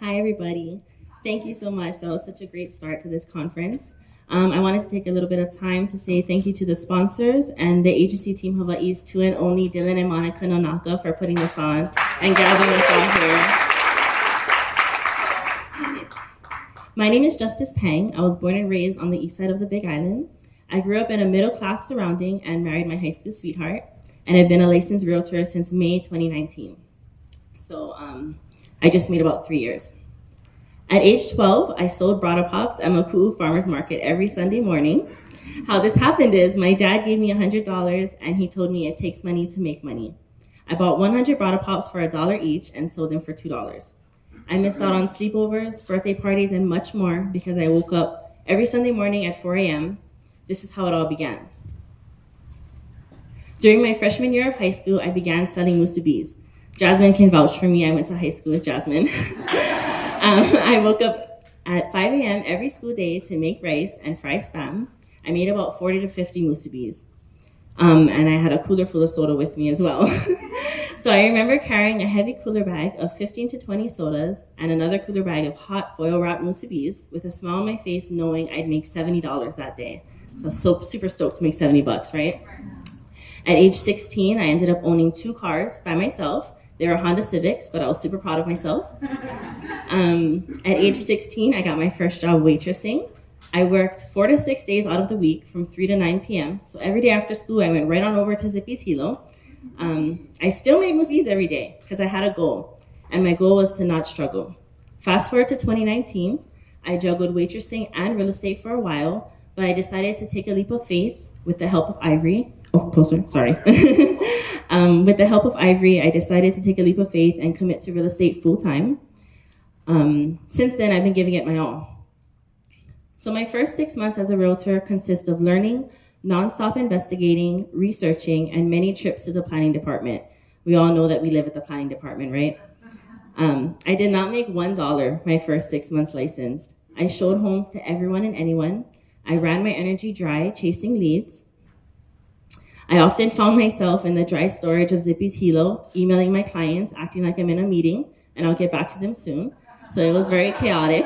Hi, everybody. Thank you so much. That was such a great start to this conference. I wanted to take a little bit of time to say thank you to the sponsors and the agency team Hawaii's two and only Dylan and Monica Nonaka for putting this on and gathering us all here. My name is Justice Pang. I was born and raised on the east side of the Big Island. I grew up in a middle-class surrounding and married my high school sweetheart, and I've been a licensed realtor since May 2019. So I just made about 3 years. At age 12, I sold Brada Pops at Makuu Farmers Market every Sunday morning. How this happened is my dad gave me $100 and he told me it takes money to make money. I bought 100 Brada Pops for $1 each and sold them for $2. I missed out on sleepovers, birthday parties, and much more because I woke up every Sunday morning at 4 a.m. This is how it all began. During my freshman year of high school, I began selling musubis. Jasmine can vouch for me. I went to high school with Jasmine. I woke up at 5 a.m. every school day to make rice and fry spam. I made about 40 to 50 musubis. And I had a cooler full of soda with me as well. So I remember carrying a heavy cooler bag of 15 to 20 sodas and another cooler bag of hot foil wrapped musubis with a smile on my face knowing I'd make $70 that day. So I was super stoked to make $70, right? At age 16, I ended up owning 2 cars by myself. They were Honda Civics, but I was super proud of myself. At age 16, I got my first job waitressing. I worked 4 to 6 days out of the week from 3 to 9 p.m. So every day after school, I went right on over to Zippy's Hilo. I still made musis every day because I had a goal, and my goal was to not struggle. Fast forward to 2019, I juggled waitressing and real estate for a while, but I decided to take a leap of faith with the help of Ivory. Oh, closer, sorry. With the help of Ivory, I decided to take a leap of faith and commit to real estate full-time. Since then, I've been giving it my all. So my first 6 months as a realtor consist of learning, nonstop investigating, researching, and many trips to the planning department. We all know that we live at the planning department, right? I did not make $1 my first 6 months licensed. I showed homes to everyone and anyone. I ran my energy dry, chasing leads. I often found myself in the dry storage of Zippy's Hilo, emailing my clients, acting like I'm in a meeting, and I'll get back to them soon. So it was very chaotic.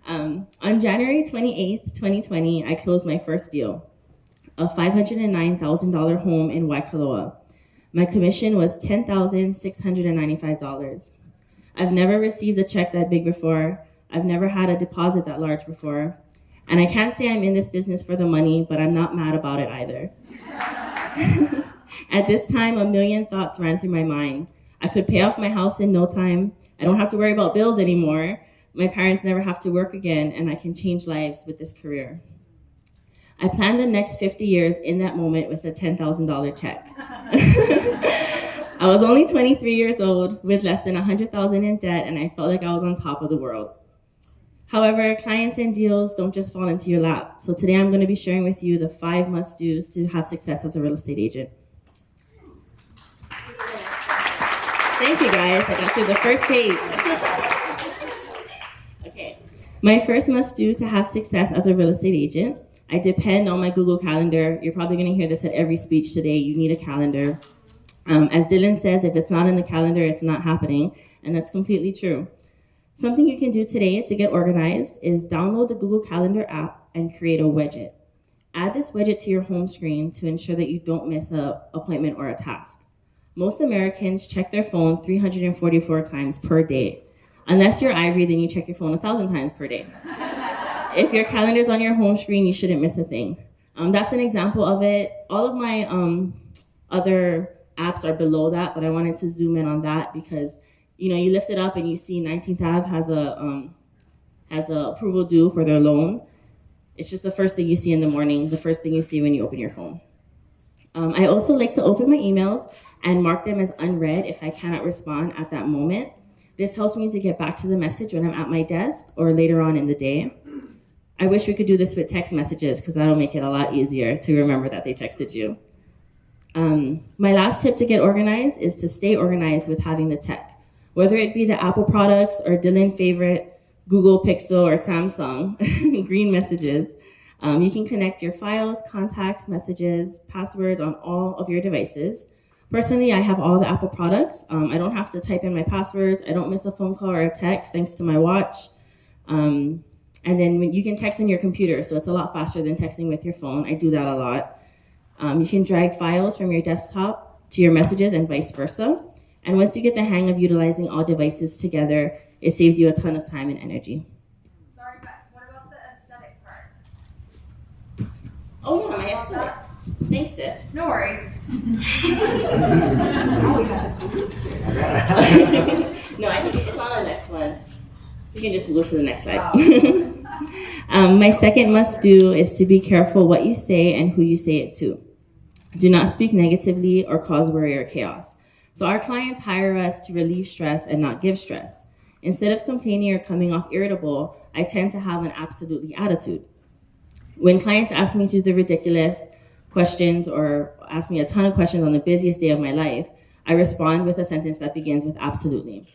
On January 28th, 2020, I closed my first deal, a $509,000 home in Waikoloa. My commission was $10,695. I've never received a check that big before. I've never had a deposit that large before. And I can't say I'm in this business for the money, but I'm not mad about it either. At this time, a million thoughts ran through my mind. I could pay off my house in no time. I don't have to worry about bills anymore. My parents never have to work again, and I can change lives with this career. I planned the next 50 years in that moment with a $10,000 check. I was only 23 years old with less than $100,000 in debt, and I felt like I was on top of the world. However, clients and deals don't just fall into your lap. So today I'm going to be sharing with you the 5 must-dos to have success as a real estate agent. Thank you, guys. I got through the first page. Okay. My first must-do to have success as a real estate agent, I depend on my Google Calendar. You're probably going to hear this at every speech today. You need a calendar. As Dylan says, if it's not in the calendar, it's not happening. And that's completely true. Something you can do today to get organized is download the Google Calendar app and create a widget. Add this widget to your home screen to ensure that you don't miss an appointment or a task. Most Americans check their phone 344 times per day. Unless you're Ivory, then you check your phone 1,000 times per day. If your calendar's on your home screen, you shouldn't miss a thing. That's an example of it. All of my other apps are below that, but I wanted to zoom in on that because you lift it up and you see 19th Ave has a approval due for their loan. It's just the first thing you see in the morning, the first thing you see when you open your phone. I also like to open my emails and mark them as unread if I cannot respond at that moment. This helps me to get back to the message when I'm at my desk or later on in the day. I wish we could do this with text messages because that'll make it a lot easier to remember that they texted you. My last tip to get organized is to stay organized with having the tech. Whether it be the Apple products or Dylan's favorite Google Pixel or Samsung green messages, you can connect your files, contacts, messages, passwords on all of your devices. Personally, I have all the Apple products. I don't have to type in my passwords. I don't miss a phone call or a text thanks to my watch. And then when you can text on your computer, so it's a lot faster than texting with your phone. I do that a lot. You can drag files from your desktop to your messages and vice versa. And once you get the hang of utilizing all devices together, it saves you a ton of time and energy. Sorry, but what about the aesthetic part? Oh yeah, my aesthetic. Thanks, sis. No worries. No, I think it's on the next one. You can just go to the next slide. My second must do is to be careful what you say and who you say it to. Do not speak negatively or cause worry or chaos. So our clients hire us to relieve stress and not give stress. Instead of complaining or coming off irritable, I tend to have an absolutely attitude. When clients ask me to do the ridiculous questions or ask me a ton of questions on the busiest day of my life, I respond with a sentence that begins with absolutely.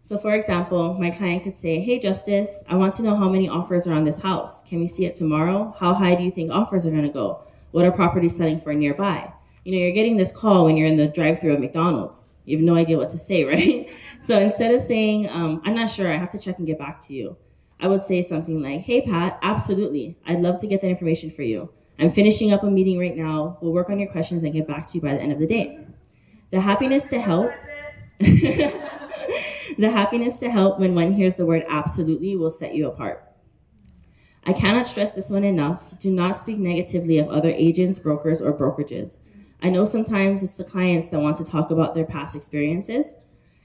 So for example, my client could say, "Hey Justice, I want to know how many offers are on this house. Can we see it tomorrow? How high do you think offers are gonna go? What are properties selling for nearby?" You know, you're getting this call when you're in the drive-thru of McDonald's. You have no idea what to say, right? So instead of saying, "I'm not sure, I have to check and get back to you," I would say something like, "Hey Pat, absolutely. I'd love to get that information for you. I'm finishing up a meeting right now. We'll work on your questions and get back to you by the end of the day." The happiness to help. The happiness to help when one hears the word absolutely will set you apart. I cannot stress this one enough. Do not speak negatively of other agents, brokers, or brokerages. I know sometimes it's the clients that want to talk about their past experiences.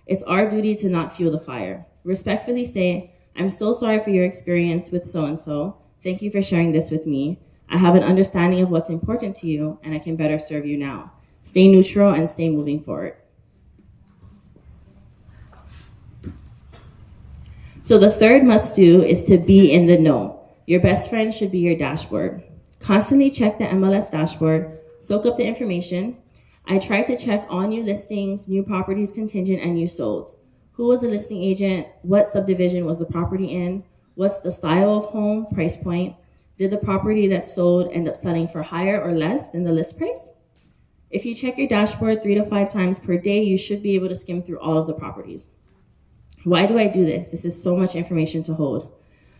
It's our duty to not fuel the fire. Respectfully say, "I'm so sorry for your experience with so-and-so. Thank you for sharing this with me. I have an understanding of what's important to you, and I can better serve you now." Stay neutral and stay moving forward. So the third must do is to be in the know. Your best friend should be your dashboard. Constantly check the MLS dashboard, soak up the information. I try to check all new listings, new properties contingent, and new solds. Who was the listing agent? What subdivision was the property in? What's the style of home, price point? Did the property that sold end up selling for higher or less than the list price? If you check your dashboard 3 to 5 times per day, you should be able to skim through all of the properties. Why do I do this? This is so much information to hold.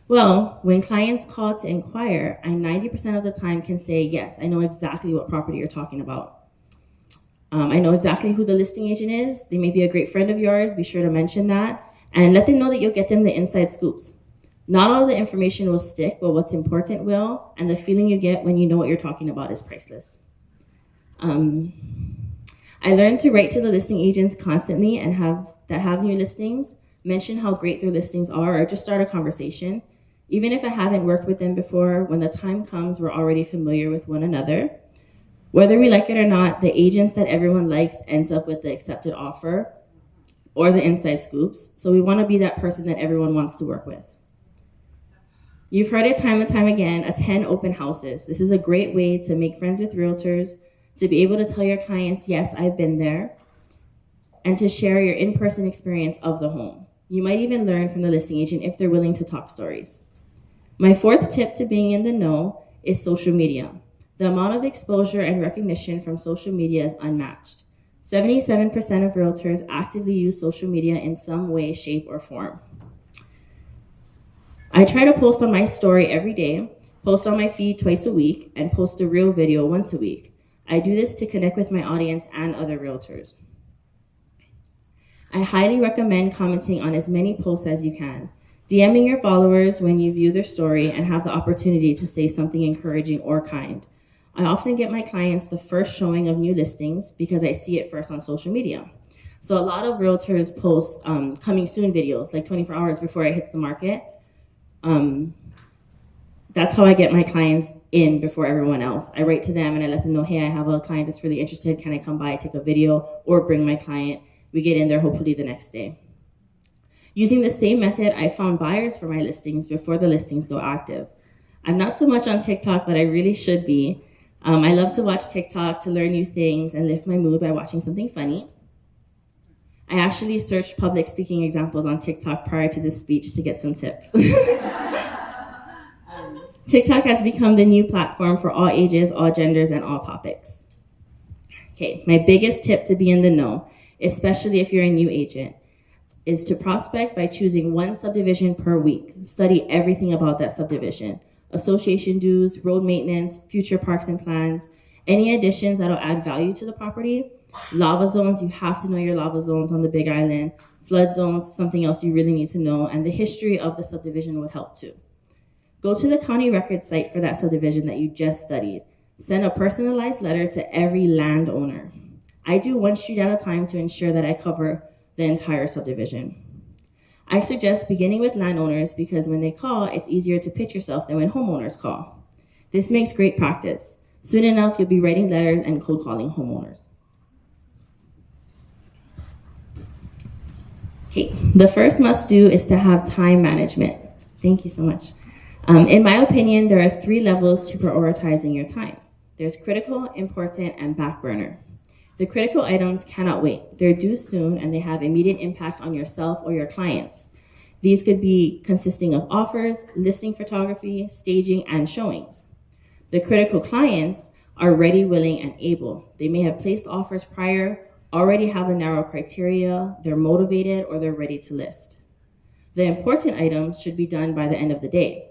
Well, when clients call to inquire, I 90% of the time can say, "Yes, I know exactly what property you're talking about. I know exactly who the listing agent is. They may be a great friend of yours. Be sure to mention that. And let them know that you'll get them the inside scoops. Not all the information will stick, but what's important will, and the feeling you get when you know what you're talking about is priceless." I learned to write to the listing agents constantly and have new listings, mention how great their listings are, or just start a conversation. Even if I haven't worked with them before, when the time comes, we're already familiar with one another. Whether we like it or not, the agents that everyone likes ends up with the accepted offer or the inside scoops. So we want to be that person that everyone wants to work with. You've heard it time and time again, attend open houses. This is a great way to make friends with realtors, to be able to tell your clients, "Yes, I've been there," and to share your in-person experience of the home. You might even learn from the listing agent if they're willing to talk stories. My fourth tip to being in the know is social media. The amount of exposure and recognition from social media is unmatched. 77% of realtors actively use social media in some way, shape, or form. I try to post on my story every day, post on my feed twice a week, and post a reel video once a week. I do this to connect with my audience and other realtors. I highly recommend commenting on as many posts as you can, DMing your followers when you view their story and have the opportunity to say something encouraging or kind. I often get my clients the first showing of new listings because I see it first on social media. So a lot of realtors post coming soon videos, like 24 hours before it hits the market. That's how I get my clients in before everyone else. I write to them and I let them know, "Hey, I have a client that's really interested. Can I come by, take a video, or bring my client?" We get in there hopefully the next day. Using the same method, I found buyers for my listings before the listings go active. I'm not so much on TikTok, but I really should be. I love to watch TikTok to learn new things and lift my mood by watching something funny. I actually searched public speaking examples on TikTok prior to this speech to get some tips. TikTok has become the new platform for all ages, all genders, and all topics. Okay, my biggest tip to be in the know, especially if you're a new agent, is to prospect by choosing one subdivision per week. Study everything about that subdivision: association dues, road maintenance, future parks and plans, any additions that'll add value to the property. Lava zones, you have to know your lava zones on the Big Island. Flood zones, something else you really need to know, and the history of the subdivision would help too. Go to the county record site for that subdivision that you just studied. Send a personalized letter to every landowner. I do one street at a time to ensure that I cover the entire subdivision. I suggest beginning with landowners because when they call, it's easier to pitch yourself than when homeowners call. This makes great practice. Soon enough, you'll be writing letters and cold calling homeowners. Okay, the first must do is to have time management. Thank you so much. In my opinion, there are 3 levels to prioritizing your time. There's critical, important, and back burner. The critical items cannot wait. They're due soon and they have immediate impact on yourself or your clients. These could be consisting of offers, listing photography, staging, and showings. The critical clients are ready, willing, and able. They may have placed offers prior, already have a narrow criteria, they're motivated, or they're ready to list. The important items should be done by the end of the day.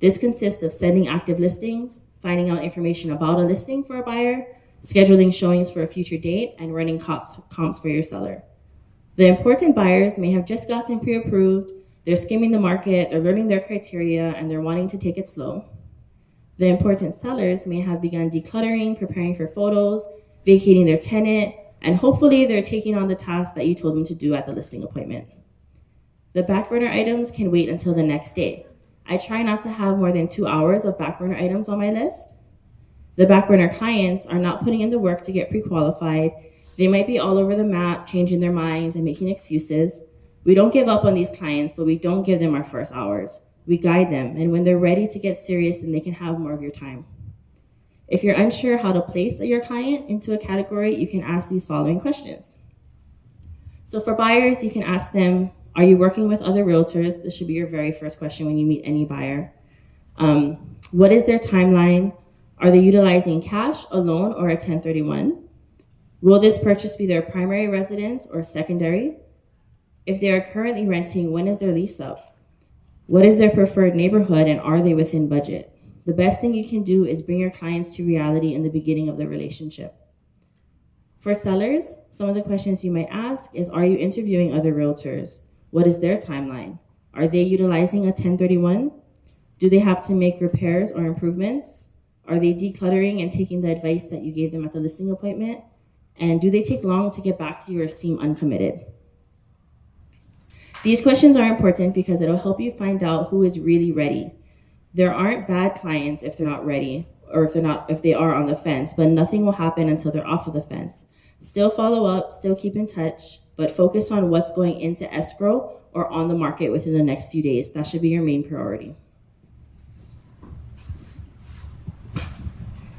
This consists of sending active listings, finding out information about a listing for a buyer, scheduling showings for a future date, and running comps for your seller. The important buyers may have just gotten pre-approved, they're skimming the market, they're learning their criteria, and they're wanting to take it slow. The important sellers may have begun decluttering, preparing for photos, vacating their tenant, and hopefully they're taking on the task that you told them to do at the listing appointment. The back burner items can wait until the next day. I try not to have more than 2 hours of back burner items on my list. The back burner clients are not putting in the work to get pre-qualified. They might be all over the map, changing their minds and making excuses. We don't give up on these clients, but we don't give them our first hours. We guide them, and when they're ready to get serious, then they can have more of your time. If you're unsure how to place your client into a category, you can ask these following questions. So for buyers, you can ask them, are you working with other realtors? This should be your very first question when you meet any buyer. What is their timeline? Are they utilizing cash, a loan, or a 1031? Will this purchase be their primary residence or secondary? If they are currently renting, when is their lease up? What is their preferred neighborhood, and are they within budget? The best thing you can do is bring your clients to reality in the beginning of the relationship. For sellers, some of the questions you might ask is, are you interviewing other realtors? What is their timeline? Are they utilizing a 1031? Do they have to make repairs or improvements? Are they decluttering and taking the advice that you gave them at the listing appointment? And do they take long to get back to you or seem uncommitted? These questions are important because it'll help you find out who is really ready. There aren't bad clients if they're not ready, or if they are on the fence, but nothing will happen until they're off of the fence. Still follow up, still keep in touch, but focus on what's going into escrow or on the market within the next few days. That should be your main priority.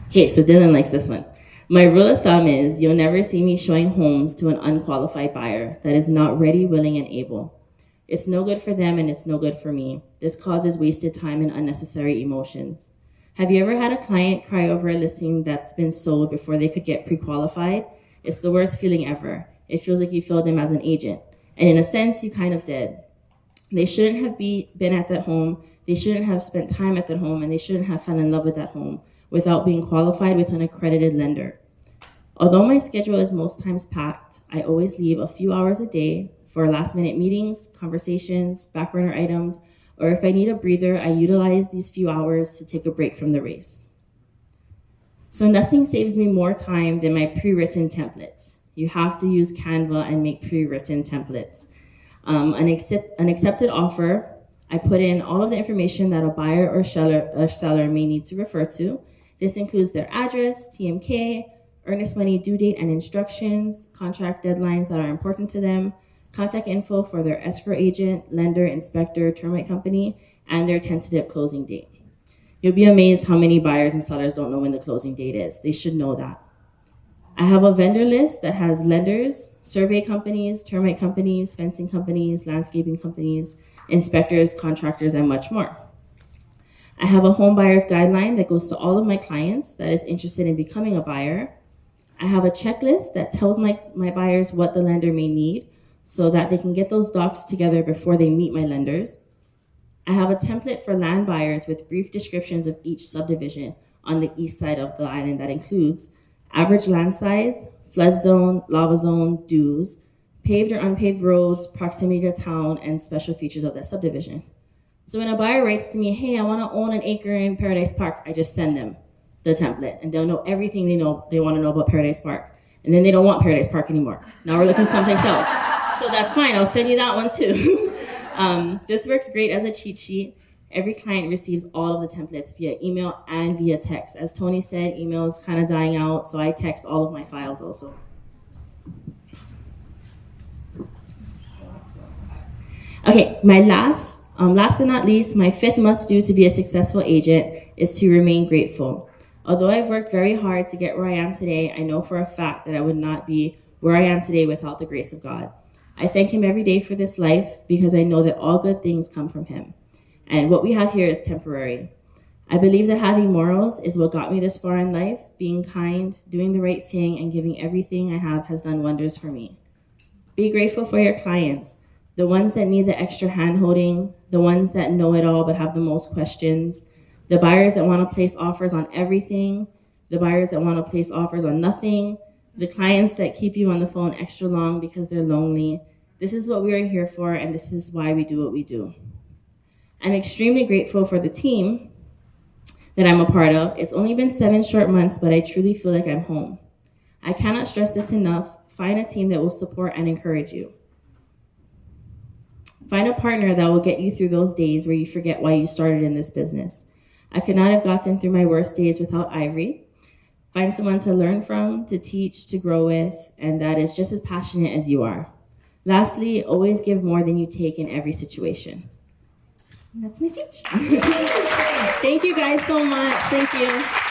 Okay, so Dylan likes this one. My rule of thumb is you'll never see me showing homes to an unqualified buyer that is not ready, willing, and able. It's no good for them and it's no good for me. This causes wasted time and unnecessary emotions. Have you ever had a client cry over a listing that's been sold before they could get pre-qualified? It's the worst feeling ever. It feels like you failed them as an agent. And in a sense, you kind of did. They shouldn't have been at that home. They shouldn't have spent time at that home, and they shouldn't have fallen in love with that home without being qualified with an accredited lender. Although my schedule is most times packed, I always leave a few hours a day for last-minute meetings, conversations, back burner items, or if I need a breather, I utilize these few hours to take a break from the race. So nothing saves me more time than my pre-written templates. You have to use Canva and make pre-written templates. An accepted offer, I put in all of the information that a buyer or seller may need to refer to. This includes their address, TMK, earnest money due date and instructions, contract deadlines that are important to them, contact info for their escrow agent, lender, inspector, termite company, and their tentative closing date. You'll be amazed how many buyers and sellers don't know when the closing date is. They should know that. I have a vendor list that has lenders, survey companies, termite companies, fencing companies, landscaping companies, inspectors, contractors, and much more. I have a home buyer's guideline that goes to all of my clients that is interested in becoming a buyer. I have a checklist that tells my buyers what the lender may need so that they can get those docs together before they meet my lenders. I have a template for land buyers with brief descriptions of each subdivision on the east side of the island that includes average land size, flood zone, lava zone, dues, paved or unpaved roads, proximity to town, and special features of that subdivision. So when a buyer writes to me, hey, I want to own an acre in Paradise Park, I just send them the template and they'll know everything they want to know about Paradise Park. And then they don't want Paradise Park anymore. Now we're looking someplace else. So that's fine, I'll send you that one too. This works great as a cheat sheet. Every client receives all of the templates via email and via text. As Tony said, email is kind of dying out, so I text all of my files also. Okay, my last but not least, my fifth must-do to be a successful agent is to remain grateful. Although I've worked very hard to get where I am today, I know for a fact that I would not be where I am today without the grace of God. I thank Him every day for this life because I know that all good things come from Him. And what we have here is temporary. I believe that having morals is what got me this far in life. Being kind, doing the right thing, and giving everything I have has done wonders for me. Be grateful for your clients, the ones that need the extra hand-holding, the ones that know it all but have the most questions, the buyers that want to place offers on everything, the buyers that want to place offers on nothing, the clients that keep you on the phone extra long because they're lonely. This is what we are here for, and this is why we do what we do. I'm extremely grateful for the team that I'm a part of. It's only been 7 short months, but I truly feel like I'm home. I cannot stress this enough. Find a team that will support and encourage you. Find a partner that will get you through those days where you forget why you started in this business. I could not have gotten through my worst days without Ivory. Find someone to learn from, to teach, to grow with, and that is just as passionate as you are. Lastly, always give more than you take in every situation. And that's my speech. Thank you guys so much. Thank you.